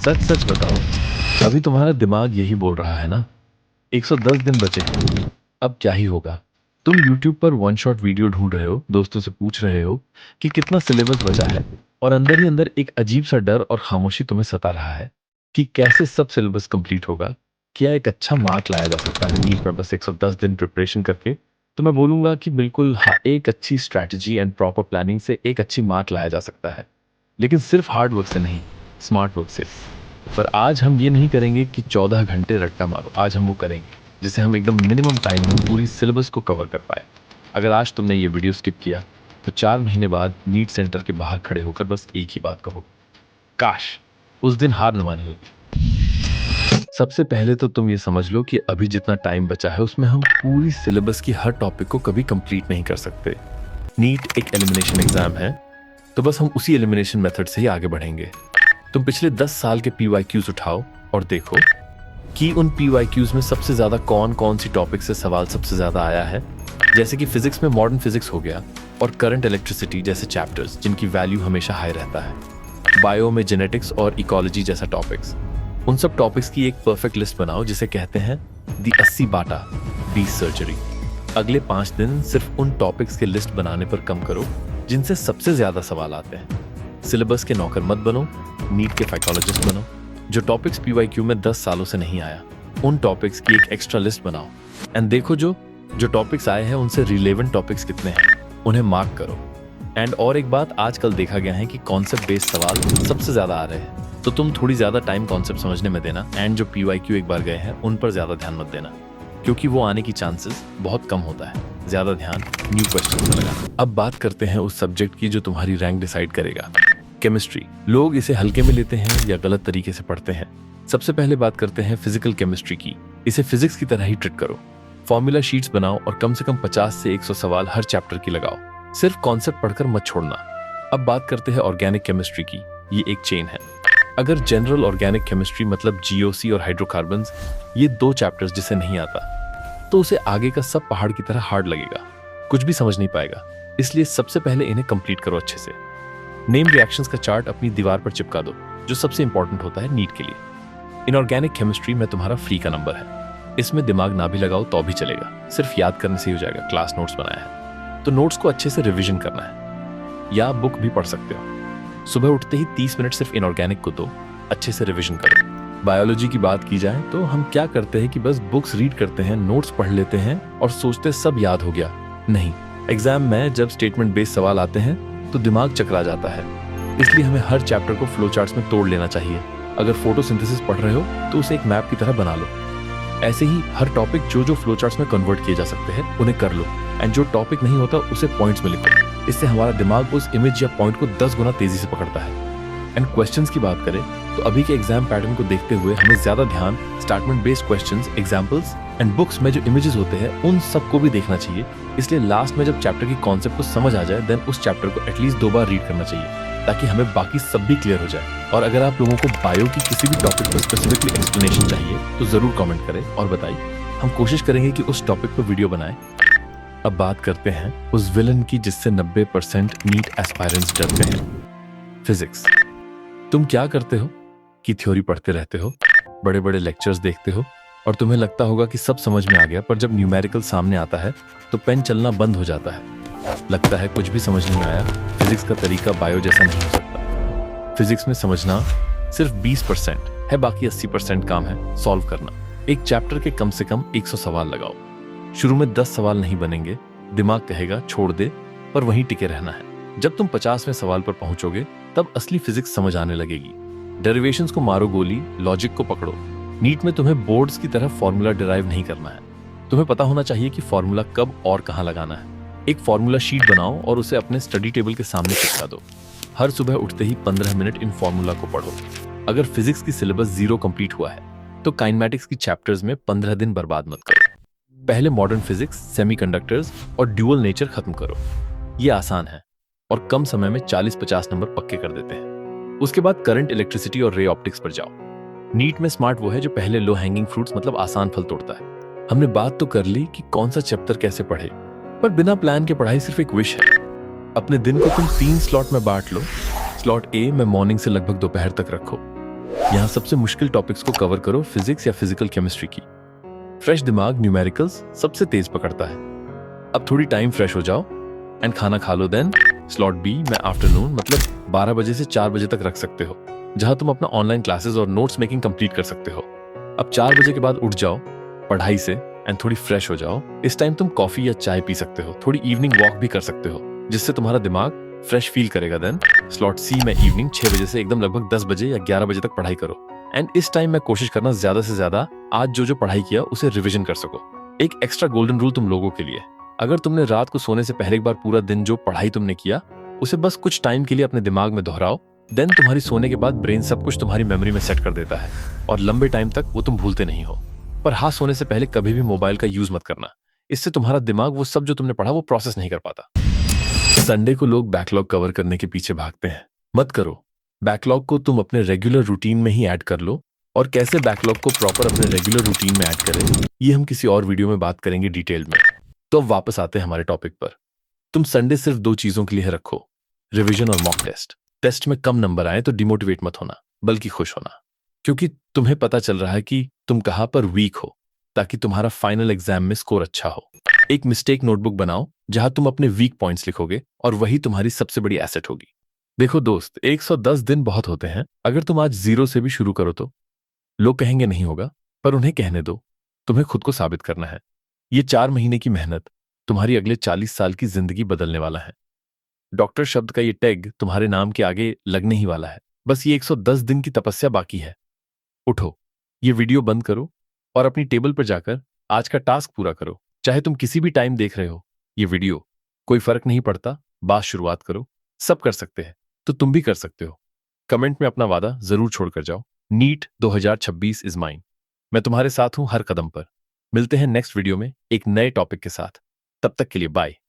सच सच बताओ, अभी तुम्हारा दिमाग यही बोल रहा है ना, 110 दिन बचे हैं, अब क्या ही होगा। तुम YouTube पर वन शॉट वीडियो ढूंढ रहे हो, दोस्तों से पूछ रहे हो कि कितना सिलेबस बचा है, और अंदर ही अंदर एक अजीब सा डर और खामोशी तुम्हें सता रहा है कि कैसे सब सिलेबस कंप्लीट होगा। क्या एक अच्छा मार्क लाया जा सकता है नीट पर बस 110 दिन प्रिपरेशन करके? तो मैं बोलूंगा कि बिल्कुल हाँ, एक अच्छी स्ट्रैटेजी एंड प्रॉपर प्लानिंग से एक अच्छी मार्क लाया जा सकता है, लेकिन सिर्फ हार्ड वर्क से नहीं, स्मार्ट वर्क से। पर आज हम ये नहीं करेंगे कि 14 घंटे रट्टा मारो, आज हम वो करेंगे जिसे हम एकदम मिनिमम टाइम में पूरी सिलेबस को कवर कर पाए। अगर आज तुमने ये वीडियो स्किप किया तो 4 महीने बाद नीट सेंटर के बाहर खड़े होकर बस एक ही बात कहो, काश उस दिन हार न मानी होती। सबसे पहले तो तुम ये समझ लो कि अभी जितना टाइम बचा है उसमें हम पूरी सिलेबस की हर टॉपिक को कभी कंप्लीट नहीं कर सकते। नीट एक एलिमिनेशन एग्जाम है, तो बस हम उसी एलिमिनेशन मेथड से ही आगे बढ़ेंगे। तुम पिछले 10 साल के PYQs उठाओ और देखो कि उन PYQs में सबसे ज्यादा कौन कौन सी टॉपिक से सवाल सबसे ज्यादा आया है। जैसे कि फिजिक्स में मॉडर्न फिजिक्स हो गया, और करंट इलेक्ट्रिसिटी जैसे चैप्टर्स जिनकी वैल्यू हमेशा हाई रहता है। बायो में जेनेटिक्स और इकोलॉजी जैसा टॉपिक्स। उन सब टॉपिक्स की एक परफेक्ट लिस्ट बनाओ जिसे कहते हैं दी 80 बाटा 20 सर्जरी। अगले 5 दिन सिर्फ उन टॉपिक्स के लिस्ट बनाने पर कम करो जिनसे सबसे ज्यादा सवाल आते हैं। सिलेबस के नौकर मत बनो, नीट के फाइकोलॉजिस्ट बनो। जो टॉपिक्स PYQ में 10 सालों से नहीं आया, उन टॉपिक्स की एक एक्स्ट्रा लिस्ट बनाओ एंड देखो जो टॉपिक्स आए हैं उनसे रिलेवेंट टॉपिक्स कितने हैं, उन्हें मार्क करो। एंड और एक बात, आजकल देखा गया है कि कॉन्सेप्ट बेस्ड सवाल सबसे ज्यादा आ रहे हैं, तो तुम थोड़ी ज्यादा टाइम कॉन्सेप्ट समझने में देना एंड जो PYQ एक बार गए हैं उन पर ज्यादा ध्यान मत देना, क्योंकि वो आने की चांसेस बहुत कम होता है। ज्यादा ध्यान न्यू क्वेश्चन में लगाना। अब बात करते हैं उस सब्जेक्ट की जो तुम्हारी रैंक डिसाइड करेगा, केमिस्ट्री। लोग इसे हल्के में लेते हैं या गलत तरीके से पढ़ते हैं। सबसे पहले बात करते हैं फिजिकल केमिस्ट्री की। इसे फिजिक्स की तरह ही ट्रीट करो। फॉर्मूला शीट्स बनाओ और कम से कम 50 से 100 सवाल हर चैप्टर की लगाओ। सिर्फ कॉन्सेप्ट पढ़कर मत छोड़ना। अब बात करते हैं ऑर्गेनिक केमिस्ट्री की। ये एक चेन है। अगर जनरल ऑर्गेनिक केमिस्ट्री मतलब GOC और हाइड्रोकार्बन्स, ये 2 चैप्टर्स जिसे नहीं आता, तो उसे आगे का सब पहाड़ की तरह हार्ड लगेगा, कुछ भी समझ नहीं पाएगा। इसलिए सबसे पहले इन्हें कंप्लीट करो अच्छे से। नेम रिएक्शंस का चार्ट अपनी दीवार पर चिपका दो, जो सबसे इंपॉर्टेंट होता है नीट के लिए। इनऑर्गेनिक केमिस्ट्री में तुम्हारा फ्री का नंबर है। इसमें दिमाग ना भी लगाओ तो भी चलेगा, सिर्फ याद करने से ही हो जाएगा। क्लास नोट्स बनाया है तो नोट्स को अच्छे से रिवीजन करना है, या बुक भी पढ़ सकते हो। सुबह उठते ही 30 मिनट सिर्फ इनऑर्गेनिक को दो, अच्छे से रिवीजन करो। बायोलॉजी की बात की जाए तो हम क्या करते हैं कि बस बुक्स रीड करते हैं, नोट्स पढ़ लेते हैं और सोचते सब याद हो गया। नहीं, एग्जाम में जब स्टेटमेंट बेस्ड सवाल आते हैं तो दिमाग चकरा जाता है। इसलिए हमें हर चैप्टर को फ्लो चार्ट्स में तोड़ लेना चाहिए। अगर फोटोसिंथेसिस पढ़ रहे हो तो उसे एक मैप की तरह बना लो। ऐसे ही हर टॉपिक जो फ्लो चार्ट्स में कन्वर्ट किए जा सकते हैं उन्हें कर लो, एंड जो टॉपिक नहीं होता उसे पॉइंट्स में लिखो। इससे हमारा दिमाग उस इमेज या पॉइंट को 10 गुना तेजी से पकड़ता है। एंड क्वेश्चंस की बात करें तो अभी के एग्जाम पैटर्न को देखते हुए हमें ज्यादा ध्यान statement based questions, examples and books में जो इमेजेस होते हैं उन सबको भी देखना चाहिए। इसलिए लास्ट में जब चैप्टर की कॉन्सेप्ट को समझ आ जाए, देन उस चैप्टर को एटलीस्ट 2 बार रीड करना चाहिए, ताकि हमें बाकी सब भी क्लियर हो जाए। और अगर आप लोगों को बायो की किसी भी टॉपिक पर स्पेसिफिकली एक्सप्लेनेशन चाहिए तो जरूर कमेंट करें और बताइए। हम कोशिश करेंगे कि उस टॉपिक पर वीडियो बनाएं। अब बात करते हैं उस विलन की जिससे 90% नीट एस्पायरेंट्स डरते हैं, फिजिक्स। तुम क्या करते हो कि थ्योरी पढ़ते रहते हो, बड़े बड़े लेक्चर्स देखते हो और तुम्हें लगता होगा कि सब समझ में आ गया, पर जब न्यूमेरिकल सामने आता है तो पेन चलना बंद हो जाता है। लगता है कुछ भी समझ नहीं आया। फिजिक्स का तरीका बायो जैसा नहीं हो सकता। फिजिक्स में समझना सिर्फ 20% है, बाकी 80% काम है सॉल्व करना। एक चैप्टर के कम से कम 100 सवाल लगाओ। शुरू में 10 सवाल नहीं बनेंगे, दिमाग कहेगा छोड़ दे, पर वहीं टिके रहना है। जब तुम 50वें सवाल पर पहुंचोगे तब असली फिजिक्स समझ आने लगेगी। डेरिवेशंस को मारो गोली, लॉजिक को पकड़ो। नीट में तुम्हें बोर्ड्स की तरह फॉर्मूला डिराइव नहीं करना है। तुम्हें पता होना चाहिए कि फॉर्मूला कब और कहां लगाना है। एक फॉर्मूला शीट बनाओ और उसे अपने स्टडी टेबल के सामने चिपका दो। हर सुबह उठते ही 15 मिनट इन फॉर्मूला को पढ़ो। अगर फिजिक्स की सिलेबस 0 कंप्लीट हुआ है तो काइनेमैटिक्स की चैप्टर्स में 15 दिन बर्बाद मत करो। पहले मॉडर्न फिजिक्स, सेमीकंडक्टर्स और ड्यूअल नेचर खत्म करो। ये आसान है और कम समय में 40-50 नंबर पक्के कर देते हैं। उसके बाद करंट इलेक्ट्रिसिटी और रे ऑप्टिक्स पर जाओ। नीट में स्मार्ट वो है जो पहले लो हैंगिंग फ्रूट्स मतलब आसान फल तोड़ता है। हमने बात तो कर ली कि कौन सा चैप्टर कैसे पढ़े, पर बिना प्लान के पढ़ाई सिर्फ एक विश है। अपने दिन को तुम 3 स्लॉट में बांट लो। स्लॉट ए में मॉर्निंग से लगभग दोपहर तक रखो। यहाँ सबसे मुश्किल टॉपिक्स को कवर करो, फिजिक्स या फिजिकल केमिस्ट्री की। फ्रेश दिमाग न्यूमेरिकल्स सबसे तेज पकड़ता है। अब थोड़ी टाइम फ्रेश हो जाओ एंड खाना खा लो। देन स्लॉट बी में आफ्टरनून मतलब 12 बजे से 4 बजे तक रख सकते हो, जहां तुम अपना ऑनलाइन क्लासेस और नोट्स मेकिंग कंप्लीट कर सकते हो। अब 4 बजे के बाद उठ जाओ पढ़ाई से एंड थोड़ी फ्रेश हो जाओ। इस टाइम तुम कॉफी या चाय पी सकते हो, थोड़ी इवनिंग वॉक भी कर सकते हो, जिससे तुम्हारा दिमाग फ्रेश फील करेगा। देन स्लॉट सी में इवनिंग 6 बजे से एकदम लगभग 10 बजे या 11 बजे तक पढ़ाई करो। एंड इस टाइम में कोशिश करना ज्यादा से ज्यादा आज जो पढ़ाई किया उसे रिविजन कर सको। एक एक्स्ट्रा गोल्डन रूल तुम लोगों के लिए, अगर तुमने रात को सोने से पहले एक बार पूरा दिन जो पढ़ाई तुमने किया उसे बस कुछ टाइम के लिए अपने दिमाग में दोहराओ। देन तुम्हारी सोने के बाद ब्रेन सब कुछ तुम्हारी मेमोरी में सेट कर देता है और लंबे टाइम तक वो तुम भूलते नहीं हो। पर हाँ, सोने से पहले कभी भी मोबाइल का यूज मत करना, इससे तुम्हारा दिमाग वो सब जो तुमने पढ़ा वो प्रोसेस नहीं कर पाता। संडे को लोग बैकलॉग कवर करने के पीछे भागते हैं, मत करो। बैकलॉग को तुम अपने रेगुलर रूटीन में ही ऐड कर लो, और कैसे बैकलॉग को प्रॉपर अपने रेगुलर रूटीन में ऐड करें ये हम किसी और वीडियो में बात करेंगे डिटेल में। तो अब वापस आते हैं हमारे टॉपिक पर। तुम संडे सिर्फ 2 चीजों के लिए रखो, रिवीजन और मॉक टेस्ट। टेस्ट में कम नंबर आए तो डिमोटिवेट मत होना, बल्कि खुश होना, क्योंकि तुम्हें पता चल रहा है कि तुम कहां पर वीक हो, ताकि तुम्हारा फाइनल एग्जाम में स्कोर अच्छा हो। एक मिस्टेक नोटबुक बनाओ जहां तुम अपने वीक पॉइंट्स लिखोगे, और वही तुम्हारी सबसे बड़ी एसेट होगी। देखो दोस्त, 110 दिन बहुत होते हैं। अगर तुम आज 0 से भी शुरू करो तो लोग कहेंगे नहीं होगा, पर उन्हें कहने दो। तुम्हें खुद को साबित करना है। ये 4 महीने की मेहनत तुम्हारी अगले 40 साल की जिंदगी बदलने वाला है। डॉक्टर शब्द का ये टैग तुम्हारे नाम के आगे लगने ही वाला है। बस ये 110 दिन की तपस्या बाकी है। उठो, ये वीडियो बंद करो और अपनी टेबल पर जाकर आज का टास्क पूरा करो। चाहे तुम किसी भी टाइम देख रहे हो ये वीडियो, कोई फर्क नहीं पड़ता। बात शुरुआत करो, सब कर सकते हैं तो तुम भी कर सकते हो। कमेंट में अपना वादा जरूर छोड़कर जाओ। NEET 2026 is mine. मैं तुम्हारे साथ हूं हर कदम पर। मिलते हैं नेक्स्ट वीडियो में एक नए टॉपिक के साथ। तब तक के लिए बाय।